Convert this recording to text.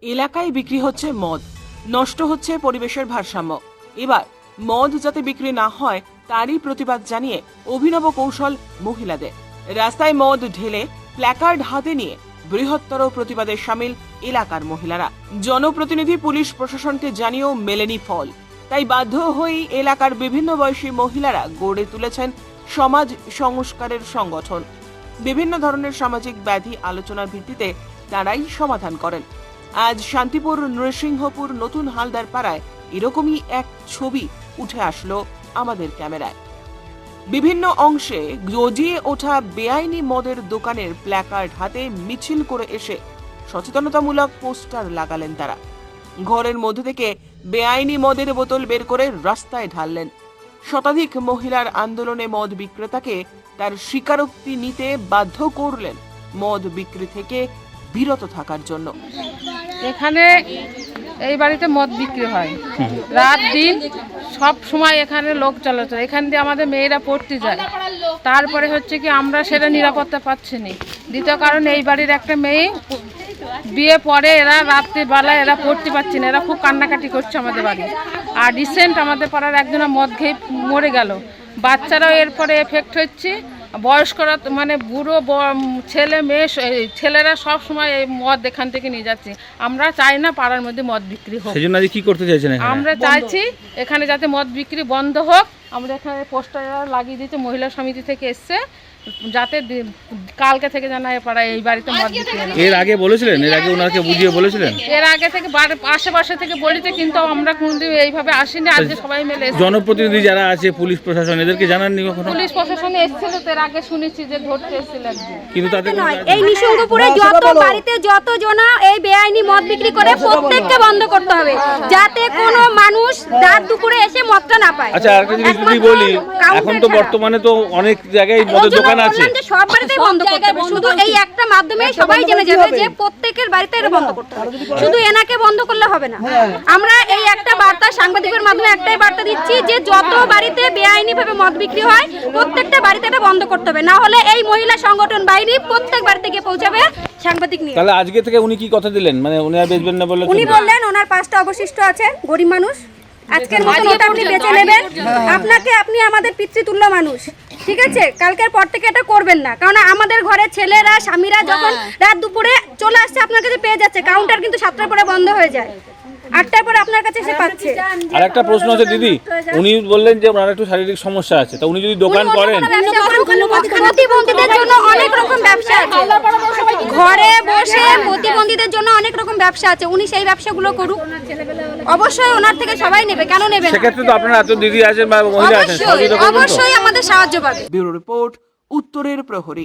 এলাকায় বিক্রি হচ্ছে মদ, নষ্ট হচ্ছে পরিবেশের ভারসাম্য। এবার মদ যাতে বিক্রি না হয় তারই প্রতিবাদ জানিয়ে অভিনব কৌশল মহিলাদের। রাস্তায় মদ ঢেলে প্ল্যাকার্ড হাতে নিয়ে বৃহত্তর প্রতিবাদে সামিল এলাকার মহিলারা। জনপ্রতিনিধি পুলিশ প্রশাসনকে জানিয়েও মেলেনি ফল। তাই বাধ্য হয়েই এলাকার বিভিন্ন বয়সী মহিলারা গড়ে তুলেছেন সমাজ সংস্কারের সংগঠন। বিভিন্ন ধরনের সামাজিক ব্যাধি আলোচনার ভিত্তিতে তারাই সমাধান করেন। আজ শান্তিপুর, নৃসিংহপুর, নতুন হালদার পাড়ায় এরকমই এক ছবি উঠে আসলো আমাদের ক্যামেরায়। বিভিন্ন অংশে গজিয়ে ওঠা বেআইনি মদের দোকানের প্ল্যাকার্ড হাতে মিছিল করে এসে সচেতনতামূলক পোস্টার লাগালেন তারা। ঘরের মধ্যে থেকে বেআইনি মদের বোতল বের করে রাস্তায় ঢাললেন। শতাধিক মহিলার আন্দোলনে মদ বিক্রেতাকে তার স্বীকারোক্তি নিতে বাধ্য করলেন মদ বিক্রি থেকে বিরত থাকার জন্য। এখানে এই বাড়িতে মদ বিক্রি হয়, রাত দিন সব সময় এখানে লোক চলাচল। এখান দিয়ে আমাদের মেয়েরা পড়তে যায়, তারপরে হচ্ছে কি আমরা সেটা নিরাপত্তা পাচ্ছি না। দ্বিতীয় কারণ, এই বাড়ির একটা মেয়ে বিয়ে পরে এরা রাত্রিবেলায় এরা পড়তে পারছে না, এরা খুব কান্নাকাটি করছে আমাদের বাড়ি। আর রিসেন্ট আমাদের পাড়ার একজনের মদ খেয়ে মরে গেল। বাচ্চারাও এরপরে এফেক্ট হচ্ছে, বয়স্করা মানে বুড়ো ছেলে মেয়ে ছেলেরা সব সময় এই মদ এখান থেকে নিয়ে যাচ্ছে। আমরা চাই না পাড়ার মধ্যে মদ বিক্রি হোক। সেজন্য আজ কি করতে চাইছেন? আমরা চাইছি এখানে যাতে মদ বিক্রি বন্ধ হোক। আমরা এখানে পোস্টার লাগিয়ে দিতে মহিলা সমিতি থেকে এসছে, যাতে কালকে থেকে জানা পাড়ায় এই বাড়িতে মদ বিক্রি হয়। এর আগে বলেছিলেন? এর আগে ওনাকে বুঝিয়ে বলেছিলেন? এর আগে থেকে আশেপাশে থেকে বলিতে, কিন্তু আমরা কোনদিন এইভাবে আসিনি। আজকে সবাই মিলে জনপ্রতিনিধি যারা আছে, পুলিশ প্রশাসন, এদেরকে জানাননি কখনো? পুলিশ প্রশাসনে এসেছিল, এর আগে শুনেছি যে ধরতে এসেছিল একদিন, কিন্তু তাদের এই নৃসিংহপুরে যত বাড়িতে যত জনা এই বেআইনি মদ বিক্রি করে প্রত্যেককে বন্ধ করতে হবে, যাতে কোনো মানুষ রাত দুপুরে এসে মদটা না পায়। আচ্ছা, আরেকটা জিনিস যদি বলি, এখন তো বর্তমানে তো অনেক জায়গায় মদের দোকান আছে, সব বাড়িতেই বন্ধ করতে হবে। শুধু এই একটা মাধ্যমে সবাই জেনে যাবে যে প্রত্যেকের বাড়িতে এটা বন্ধ করতে হবে। শুধু এনাকে বন্ধ করলে হবে না। আমরা এই একটা বার্তা সাংবাদিকের মাধ্যমে একটাই বার্তা দিচ্ছি যে যত বাড়িতে বেআইনি ভাবে মদ বিক্রি হয় প্রত্যেকটা বাড়িতে এটা বন্ধ করতে হবে, না হলে এই মহিলা সংগঠন বাইরে প্রত্যেক বাড়িতে গিয়ে পৌঁছাবে সাংবাদিক নিয়ে। তাহলে আজকে থেকে উনি কি কথা দিলেন? মানে উনি আর বেচবেন না বলে? উনি বললেন ওনার 5টা অবশিষ্ট আছে, গরিব মানুষ, আজকের মতন ওটা আপনি বেচে নেবেন। আপনি আমাদের পিতৃতুল্য মানুষ, ঠিক আছে? কালকের পর থেকে এটা করবেন না, কারণ আমাদের ঘরে ছেলেরা স্বামীরা যখন রাত দুপুরে চলে আসছে আপনার কাছে পেয়ে যাচ্ছে। কাউন্টার কিন্তু 7টার পরে বন্ধ হয়ে যায়, 8টার পরে আপনার কাছে এসে পাচ্ছে। আর একটা প্রশ্ন আছে দিদি, উনি বললেন যে ওনার একটু শারীরিক সমস্যা আছে, তা উনি যদি দোকান করেন? প্রতিবন্ধীদের জন্য অনেক রকম ব্যবসা আছে, ঘরে বসে প্রতিবন্ধীদের জন্য অনেক রকম ব্যবসা আছে। উনি সেই ব্যবসাগুলো করুক, অবশ্যই ওনার থেকে সবাই নেবে, কেন নেবে না? সেক্ষেত্রে তো আপনারা এত দিদি আছেন বা মহিলা আছেন, অবশ্যই আমাদের সাহায্য পাবে। ব্যুরো রিপোর্ট, উত্তরের প্রহরী।